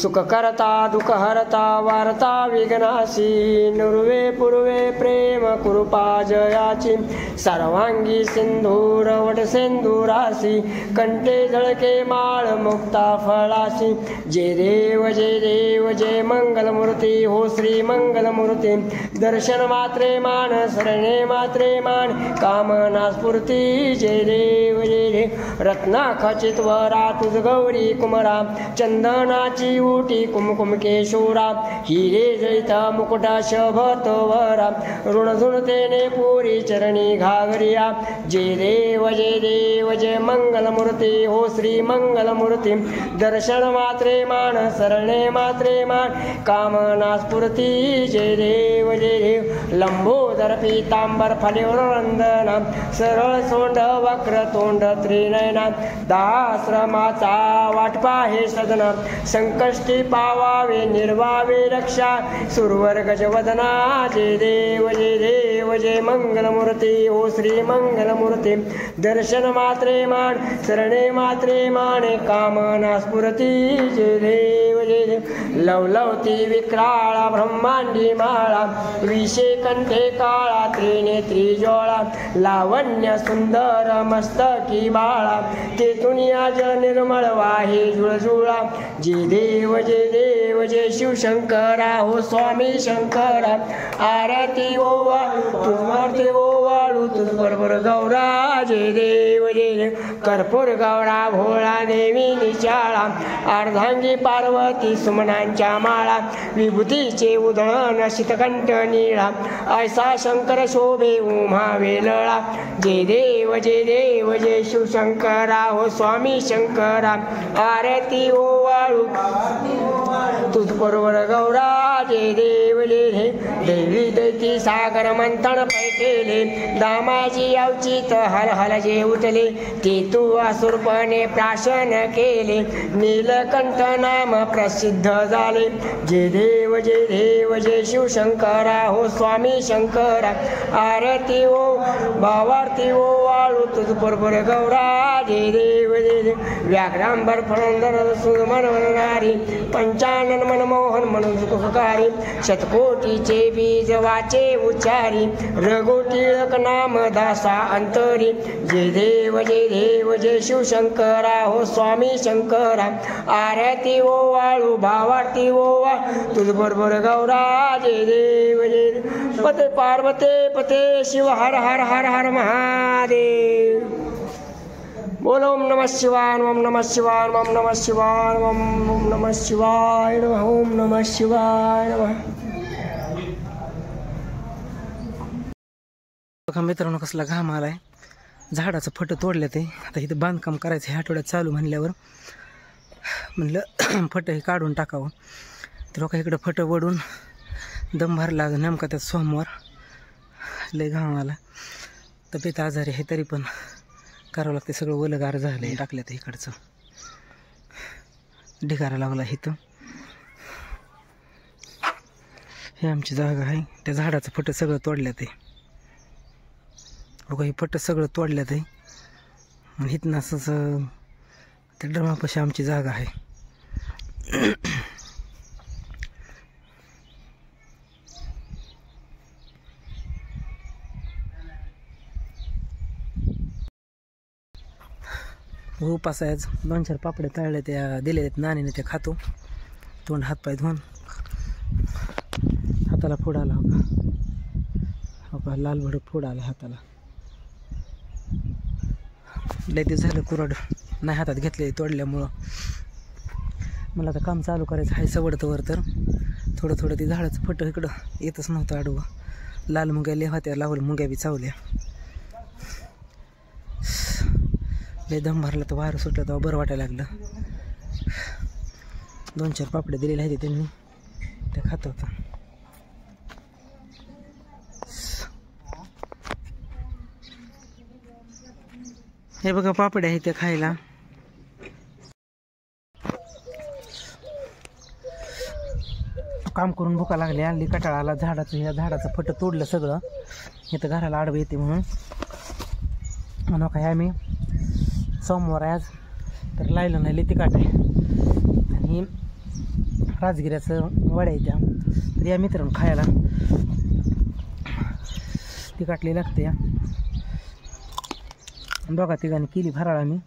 सुख करता दुःख हरता वारता विघ्नासी नुर्वे पूर्वे प्रेम कृपा जयाची सर्वांगी सिंधूर वटसेंदुरासी कंठे झळके माळ मुक्ता फळासी जय देव जय मंगलमूर्ती हो श्री मंगलमूर्ती दर्शन मात्रे मान शरणे मात्रे मान कामना स्फूर्ती जय देव रत्ना खचित वरा तुझ गौरी कुमरा चंदनाची उटी कुमकुम केशोरा हिरे जैता मुकुटा शोभत वरा ऋण झुणतेने पुरी चरणी घागरिया जय देव जय मंगलमूर्ती हो श्री मंगलमूर्ती दर्शन मात्रे मान शरणे मात्रे मान कामना स्फूर्ती जय देव लंबोदर पीतांबर फलिवरंदना सरळ सोंड वक्र तोंड त्रिनयना दाश्रमाचा वाटपा हे सदना संकष्टी पावावे निर्वावे रक्षा सुरवर गजवदना जय देव जय मंगलमूर्ती ओ श्री मंगलमूर्ती दर्शन मात्रे मान शरणे मात्रे माने कामना स्फुरती जय देव लवलवती विक्राळा ब्रह्मांडी माळा विषे कंठे काळा त्रिनेत्री ज्वाळा लावण्य सुंदर मस्तकी बाळा तेथून आज निर्मळ वाहे जुळजुळा जय देव जय शिवशंकरा हो स्वामी शंकरा आरती तुझ ओवाळू तुझ बरोबर गौरा जय देव कर्पूर गौरा भोळा देवी निचाळा अर्धांगी पार्वती सुमनांच्या माळा विभूतीचे उधळण शीतकंठ निळा ऐसा शंकर शोभे उमा वेलळा जय देव जय शिवशंकरा हो स्वामी शंकरा आरती ओवाळू तुझ बरोबर गौरा जय देव देवी दैती सागर मंथन पैकेले दामाजी अवचित हल हल जे उठले ते तू असुरपणे प्राशन केले नीलकंठ नाम प्रसिद्ध झाले जय देव जय शिवशंकरा हो स्वामी शंकरा आरती ओ भावार्थी ओ वाळू तुझ बरोबर गौरा जय देव व्याघ्रांबर फळंदर सुमन वननारी पंचानन मनमोहन म्हणून सुखकारी शतकोटीचे बीज वाचे उच्चारी रघु टिळक नाम दासा अंतरी जय देव जय शिवशंकरा हो स्वामी शंकरा आरती ओ वाळू भावार्थी ओ वा तुझ बरोबर गौरा जय देव पते पार्वते पते शिव हर हर हर हर महादेव बोलो ओम नमः शिवाय ओम नमः शिवाय ओम नमः शिवाय ओम नमः शिवाय ओम नमः शिवाय बघा मित्रांनो कसला घाम आलाय झाडाचं फटं तोडलं ते आता इथं बांधकाम करायचं ह्या आठवड्यात चालू म्हणल्यावर म्हणलं फटं हे काढून टाकावं तर लोक इकडं फटं वडून दम भरला नेमका त्यात सोमवार लय घाम आला तब्येत आजारी आहे तरी पण करावं लागते सगळं ओलगार झालं टाकलं तर इकडचं ढिगारा लागला इथं हे आमची जागा आहे त्या झाडाचं फटं सगळं तोडलं ते बघा हे फटं सगळं तोडलं ते आणि इथनं असंच त्या ड्रमापाशी आमची जागा आहे उपास आहे आज 2-4 पापडे तळले त्या दिलेले नानीने ते खातो तोंड हातपाय धुवून हाताला फोड आला होता लाल भडक फोड आला हाताला लय दिवस झालं कुरड नाही हातात घेतले तोडल्यामुळं मला आता काम चालू करायचं आहे सवडतवर तर थोडं थोडं ती झाडाचं फटं इकडं येतच नव्हतं आडवं लाल मुंग्या लय होत्या लावल मुंग्या बी चावल्या लय दम भरला तर वारं सुटलं तेव्हा बरं वाटायला लागलं 2-4 पापडे दिलेले आहेत त्यांनी ते खात होतं हे बघा पापडे आहे ते खायला काम करून भुका लागल्या आणली कटाळा आला ह्या झाडाचं फटं तोडलं सगळं इथं घराला आडवं येते म्हणून काय आम्ही सोमवार आज तर लायलं नाही लिती काट आहे आणि राजगिऱ्याचं वड्या त्या तर या मित्रांनो खायला तिखटली लागते. दोघा तिघांनी केली फराळ आम्ही.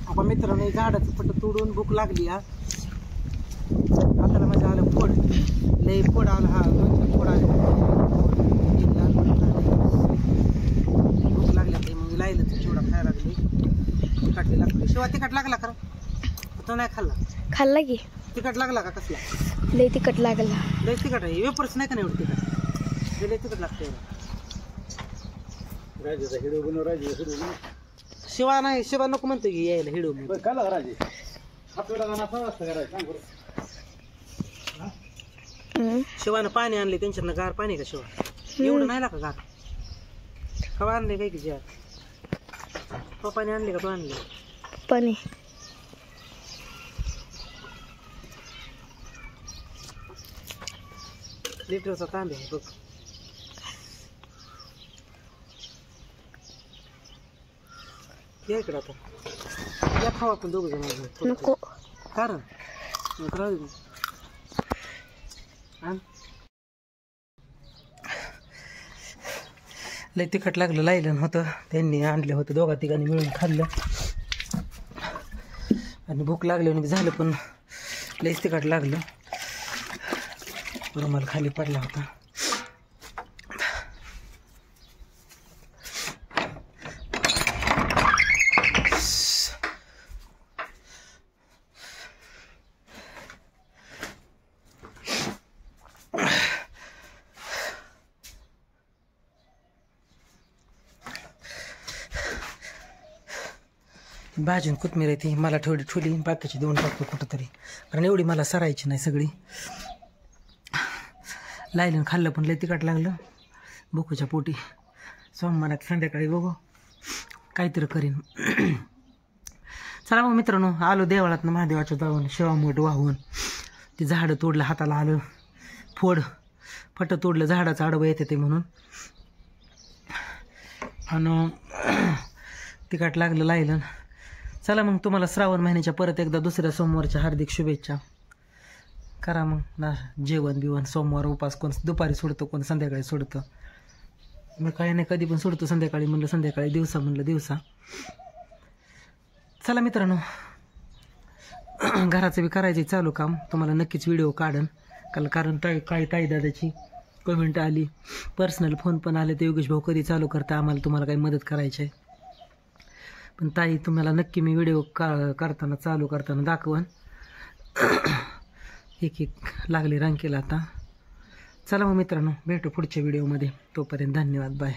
आपण मित्रांनो झाडाचं पट तोडून भूक लागली. हाताला माझ्या आलं फोड, लई फोड आला. हा 2-4 फोड आले. भूक लागली ते मग लायलं तर चिवडा खायला लागली. तिखटली लागली. शिवाय तिखट लागला खरं तो नाही खाल्ला की तिखट लागला का कसला? लय तिखट लागला. लय तिखट आहे. वेपर्स नाही का नाही एवढं तिखट? लय तिखट लागते. शिवा नाही, शिवा नको म्हणतो की यायला हिडू. शिवानं पाणी आणले त्यांच्यानं गार पाणी का शिवा? एवढं नाही का गार? कवा आणले काय की शिवा? पाणी आणले का तू आणले पाणी? लिटरचा तांबे आहे बघ. या इकडं आता या खाऊ आपण दोघं जण. नको कारण लय तिखट लागलं. लायलं होतं त्यांनी आणलं होतं. दोघा तिघांनी मिळून खाल्लं आणि भूक लागली आणि झालं पण लयच तिखट लागलं. रुमाल खाली पडला होता. भाजून कोथमीर आहे ती मला ठेवली बाकीची देऊन टाकतो कुठंतरी, कारण एवढी मला सरायची नाही सगळी. लायलं खाल्लं पण लय तिखट लागलं भुकूच्या पोटी. सोमवारात संध्याकाळी बघू काहीतरी करीन. चला मग मित्रांनो, आलो देवळात महादेवाच्या जाऊन शिवामूठ वाहून. ते झाडं तोडलं, हाताला आलं फट तोडलं. झाडाचं आडवं येते ते म्हणून. आणि तिखट लागलं लायलं. चला मग तुम्हाला श्रावण महिन्याच्या परत एकदा दुसऱ्या सोमवारच्या हार्दिक शुभेच्छा. करा मग ना जेवण बिवण. सोमवार उपास कोण दुपारी सोडतं, कोण संध्याकाळी सोडतं. मी काही नाही कधी पण सोडतो संध्याकाळी. म्हणलं संध्याकाळी, दिवसा म्हणलं दिवसा. चला मित्रांनो, घराचं बी करायचं चालू काम. तुम्हाला नक्कीच व्हिडिओ काढन. कारण काही दादाची कमेंट आली, पर्सनल फोन पण आले. ते योगेश भाऊ कधी चालू करता, आम्हाला तुम्हाला काही मदत करायची आहे. पण ताई तुम्हाला नक्की मी व्हिडिओ करताना चालू करताना दाखवन. एक लागले रांकेला आता. चला मग मित्रांनो, भेटू पुढच्या व्हिडिओमध्ये. तोपर्यंत धन्यवाद. बाय.